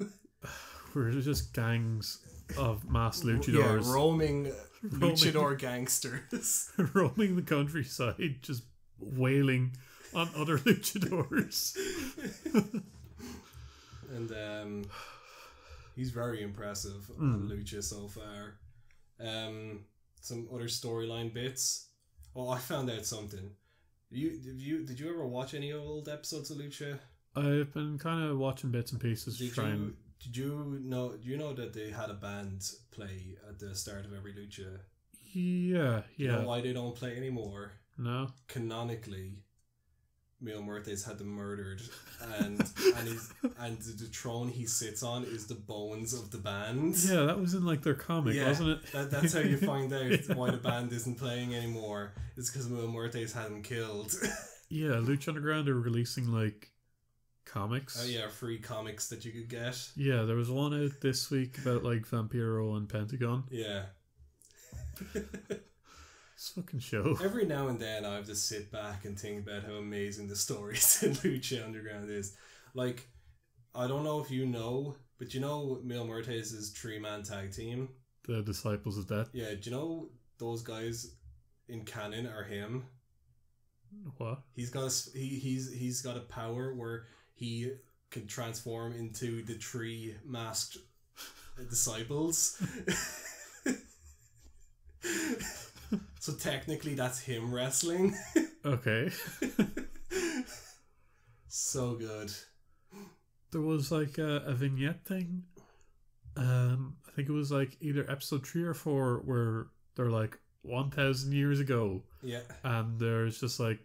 We're just gangs of masked luchadors. Yeah, roaming luchador gangsters. Roaming the countryside, just wailing on other luchadors. And he's very impressive on Lucha so far. Some other storyline bits. Oh, I found out something. Did you ever watch any old episodes of Lucha? I've been kind of watching bits and pieces. Do you know that they had a band play at the start of every Lucha? Yeah. Do you know why they don't play anymore? No. Canonically, Mil Muertes had them murdered, and the throne he sits on is the bones of the band. Yeah, that was in like their comic, wasn't it? That's how you find out why the band isn't playing anymore. It's because Mil Muertes had him killed. Yeah, Lucha Underground are releasing like comics. Oh yeah, free comics that you could get. Yeah, there was one out this week about like Vampiro and Pentagon. Yeah. This fucking show. Every now and then I have to sit back and think about how amazing the stories in Lucha Underground is. Like, I don't know if you know, but you know Mil Muertes' 3-man tag team? The Disciples of Death? Yeah, do you know those guys in canon are him? What? He's got a power where he can transform into the 3 masked disciples. So technically that's him wrestling. Okay. So good. There was like a vignette thing. I think it was like either episode 3 or 4 where they're like 1,000 years ago. Yeah. And there's just like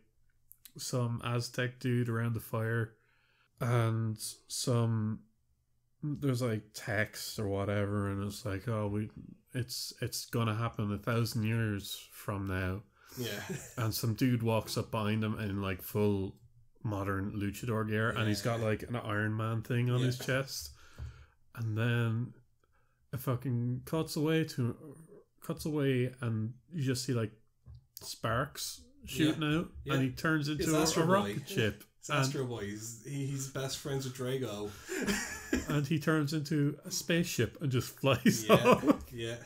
some Aztec dude around the fire and there's like text or whatever, and it's like, it's gonna happen 1,000 years from now. Yeah. And some dude walks up behind him in like full modern luchador gear, and he's got like an Iron Man thing on his chest, and then it fucking cuts away, and you just see like sparks shooting out, and he turns into a rocket ship. It's Astro Boy. He's best friends with Drago, and he turns into a spaceship and just flies off. Yeah.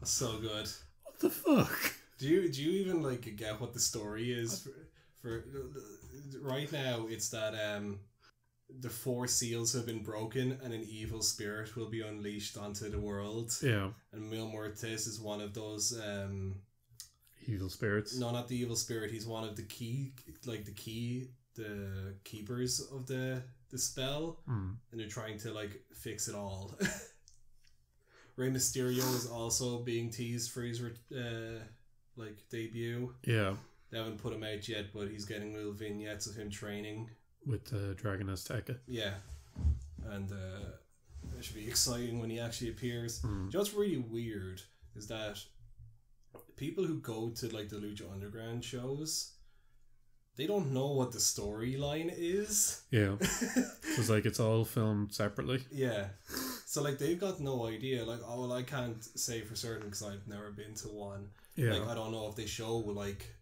So good. What the fuck? Do you even like get what the story is for right now? It's that the 4 seals have been broken and an evil spirit will be unleashed onto the world. Yeah. And Mil Muertes is one of those evil spirits. No, not the evil spirit. He's one of the keepers of the spell, and they're trying to like fix it all. Rey Mysterio is also being teased for his debut. Yeah, they haven't put him out yet, but he's getting little vignettes of him training with Dragon Azteca. Yeah, and it should be exciting when he actually appears. You know what's really weird is that people who go to like the Lucha Underground shows, they don't know what the storyline is. Yeah, because like it's all filmed separately. Yeah, so like they've got no idea. Like, oh well, I can't say for certain because I've never been to one. Yeah, like I don't know if they show like.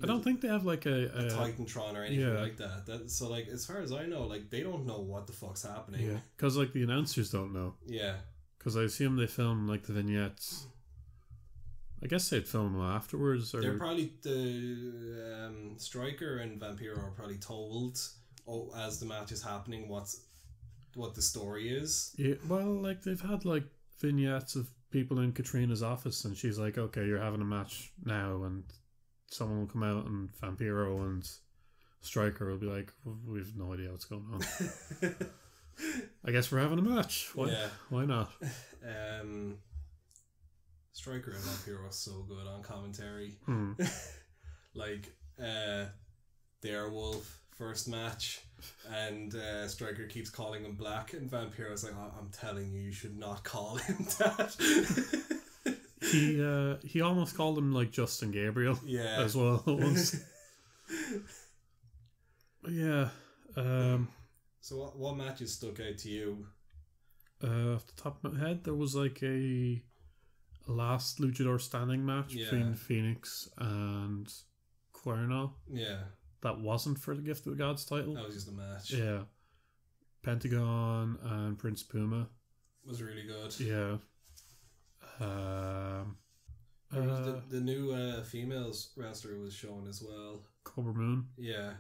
I don't think they have like a Titantron or anything like that. So like as far as I know, like they don't know what the fuck's happening. Yeah, because like the announcers don't know. Yeah, because I assume they film like the vignettes. I guess they'd film them afterwards. Or... They're probably the Striker and Vampiro are probably told as the match is happening what the story is. Yeah, well, like they've had like vignettes of people in Katrina's office, and she's like, "Okay, you're having a match now," and someone will come out, and Vampiro and Striker will be like, "We've no idea what's going on." I guess we're having a match. Why not? Striker and Vampiro was so good on commentary. Like Darewolf first match, and Striker keeps calling him Black, and Vampiro's like, I'm telling you, you should not call him that. He almost called him like Justin Gabriel as well once. Yeah. So what matches stuck out to you? Off the top of my head, there was like a last luchador standing match between Phoenix and Cuerno. Yeah. That wasn't for the Gift of the Gods title. That was just a match. Yeah. Pentagon and Prince Puma. Was really good. Yeah. The new females wrestler was shown as well. Cobra Moon. Yeah.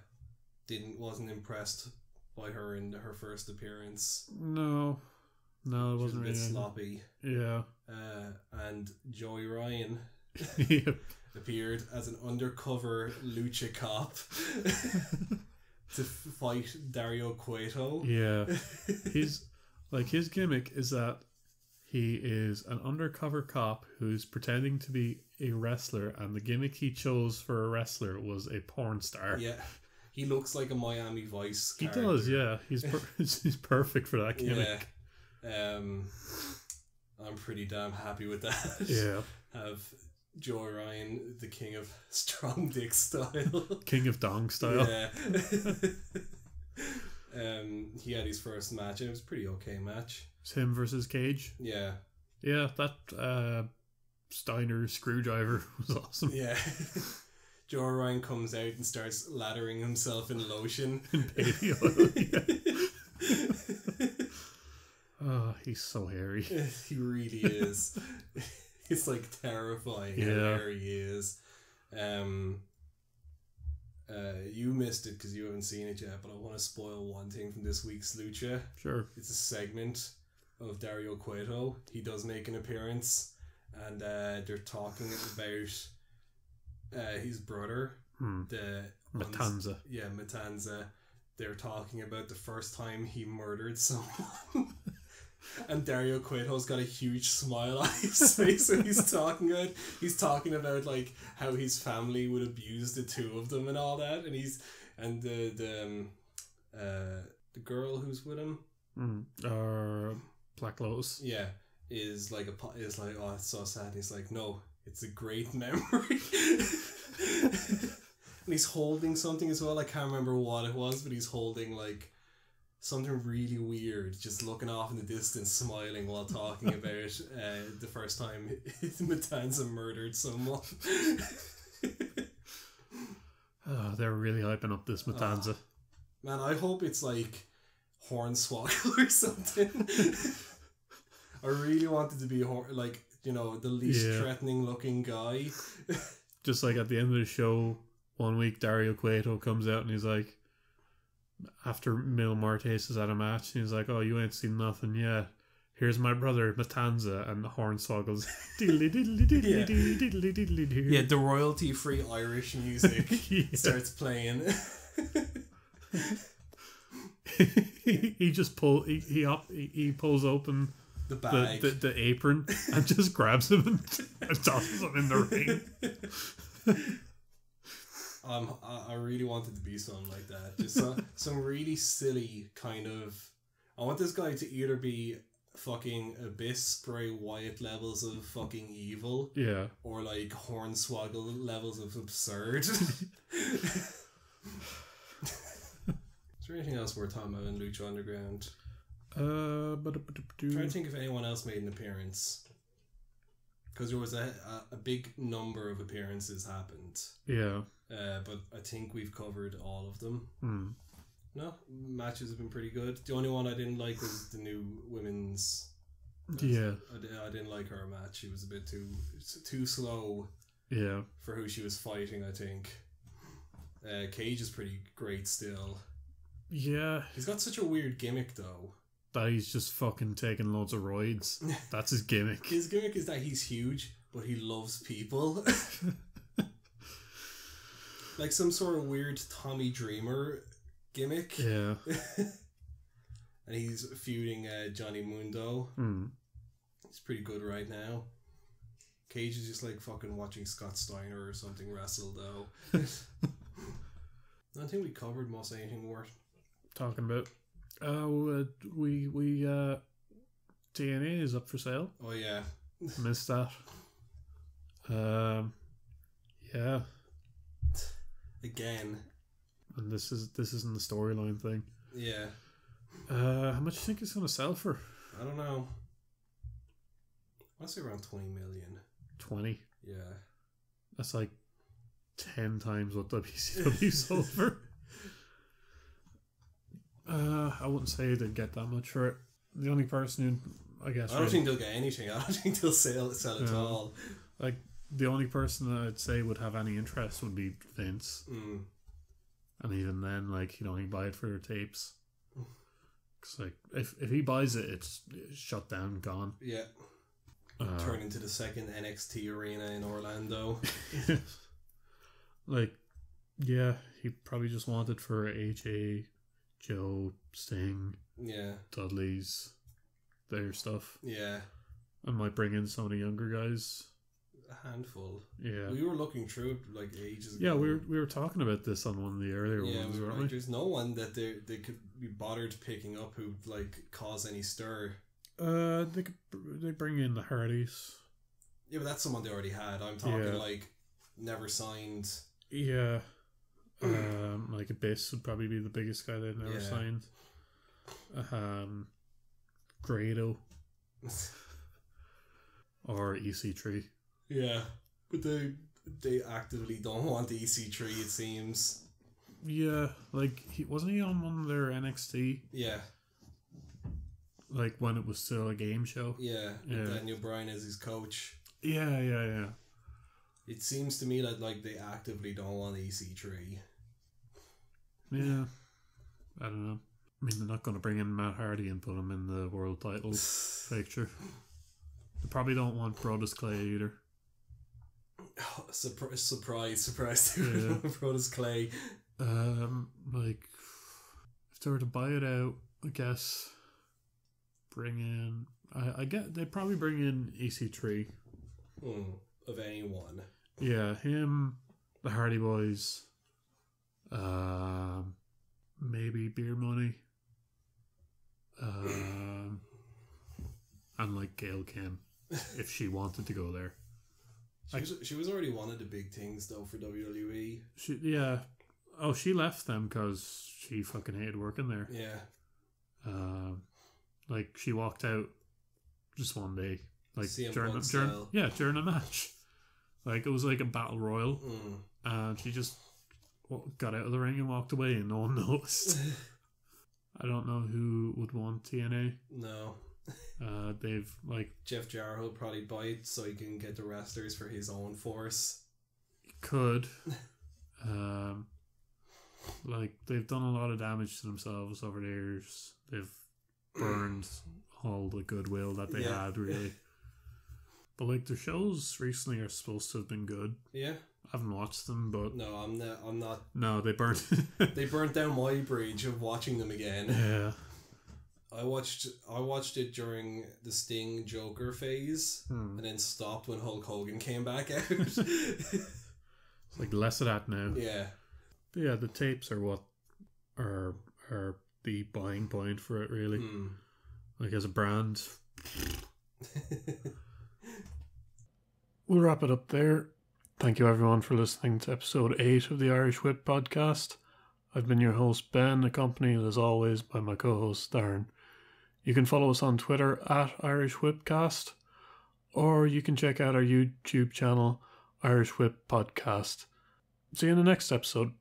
Wasn't impressed by her in her first appearance. No, it wasn't really. A bit really sloppy. Yeah. And Joey Ryan yep. appeared as an undercover lucha cop to fight Dario Cueto. Yeah. His gimmick is that he is an undercover cop who's pretending to be a wrestler, and the gimmick he chose for a wrestler was a porn star. Yeah. He looks like a Miami Vice character. He does, yeah. He's perfect for that gimmick. Yeah. I'm pretty damn happy with that. Yeah. Have Joey Ryan, the king of strong dick style. King of dong style. Yeah. He had his first match, and it was a pretty okay match. It's him versus Cage. Yeah. Yeah, that Steiner screwdriver was awesome. Yeah. Joey Ryan comes out and starts lathering himself in lotion. In baby oil, yeah. Oh, he's so hairy. He really is. It's like terrifying how hairy he is. You missed it because you haven't seen it yet, but I want to spoil one thing from this week's Lucha. Sure. It's a segment of Dario Cueto. He does make an appearance, and they're talking about his brother, the Matanza. Matanza. They're talking about the first time he murdered someone. And Dario Cueto's got a huge smile on his face when he's talking about like how his family would abuse the two of them and all that, and the girl who's with him, Black Lotus, is like oh, it's so sad. And he's like, no, it's a great memory. he's holding something as well. I can't remember what it was, but he's holding like something really weird, just looking off in the distance, smiling while talking about the first time Matanza murdered someone. Oh, they're really hyping up this Matanza. Man, I hope it's like Hornswoggle or something. I really wanted to be like, you know, the least threatening looking guy. Just like at the end of the show, one week Dario Cueto comes out and he's like, after Mil Martes is at a match, and he's like, "Oh, you ain't seen nothing yet. Here's my brother Matanza," and the Hornswoggle's diddly diddly diddly diddly diddly diddly. Yeah, the royalty-free Irish music starts playing. he pulls open the bag, the apron, and just grabs him and tosses him in the ring. I really wanted to be something like that. Just some really silly kind of. I want this guy to either be fucking Abyss Bray Wyatt levels of fucking evil, or like Hornswoggle levels of absurd. Is there anything else we're talking about in Lucha Underground? I'm trying to think if anyone else made an appearance. Because there was a big number of appearances happened. Yeah. But I think we've covered all of them. No, matches have been pretty good. The only one I didn't like was the new women's. Yeah. I didn't like her match. She was a bit too slow. Yeah. For who she was fighting, I think. Cage is pretty great still. Yeah. He's got such a weird gimmick though. That he's just fucking taking loads of roids. That's his gimmick. His gimmick is that he's huge, but he loves people. Like some sort of weird Tommy Dreamer gimmick. Yeah. And he's feuding Johnny Mundo. He's pretty good right now. Cage is just like fucking watching Scott Steiner or something wrestle though. I think we covered most anything worth talking about. TNA is up for sale. Oh yeah. Missed that. Yeah. Again. And this isn't the storyline thing. Yeah. How much do you think it's gonna sell for? I don't know. I'd say around 20 million. 20? Yeah. That's like 10 times what WCW sold for. I wouldn't say they'd get that much for it. The only person who, I guess... I don't think they'll get anything. I don't think they'll sell it at all. Like, the only person that I'd say would have any interest would be Vince. And even then, like, he'd only buy it for their tapes. Because, like, if he buys it, it's shut down, gone. Yeah. Turn into the second NXT arena in Orlando. Like, yeah, he probably just wanted for AJ, Joe, Sting, Dudley's, their stuff. Yeah. And might bring in some of the younger guys. A handful. Yeah. We were looking through it like ages ago. Yeah, we were talking about this on one of the earlier ones, weren't we? There's no one that they could be bothered picking up who'd like cause any stir. They bring in the Hardys. Yeah, but that's someone they already had. I'm talking like never signed. Yeah. Like Abyss would probably be the biggest guy they've never signed. Grado. Or EC3. Yeah. But they actively don't want EC3, it seems. Yeah, like wasn't he on one of their NXT? Yeah. Like when it was still a game show? Yeah. With Daniel Bryan as his coach. Yeah. It seems to me that like they actively don't want EC3. Yeah. I don't know. I mean, they're not going to bring in Matt Hardy and put him in the world title picture. They probably don't want Brodus Clay either. Surprise. Brodus Clay. Like, if they were to buy it out, I guess bring in... I get they probably bring in EC3. Of anyone. Yeah, him, the Hardy Boys, maybe Beer Money, and like Gail Kim, if she wanted to go there. She was already one of the big things though for WWE. She left them because she fucking hated working there. Yeah. Like she walked out just one day, like during a match. Like it was like a battle royal, and she just got out of the ring and walked away, and no one noticed. I don't know who would want TNA. No. They've like Jeff Jarrett will probably bite so he can get the wrestlers for his own force. Could. Like they've done a lot of damage to themselves over the years. They've burned all the goodwill that they had, really. But like their shows recently are supposed to have been good. Yeah. I haven't watched them, but no, I'm not. No, they burnt. They burnt down my bridge of watching them again. Yeah. I watched it during the Sting Joker phase, and then stopped when Hulk Hogan came back out. It's like less of that now. Yeah. But yeah, the tapes are what are the buying point for it, really. Like as a brand. We'll wrap it up there. Thank you everyone for listening to episode 8 of the Irish Whip podcast. I've been your host Ben, accompanied as always by my co-host Darren. You can follow us on Twitter at Irish Whipcast, or you can check out our YouTube channel, Irish Whip Podcast. See you in the next episode.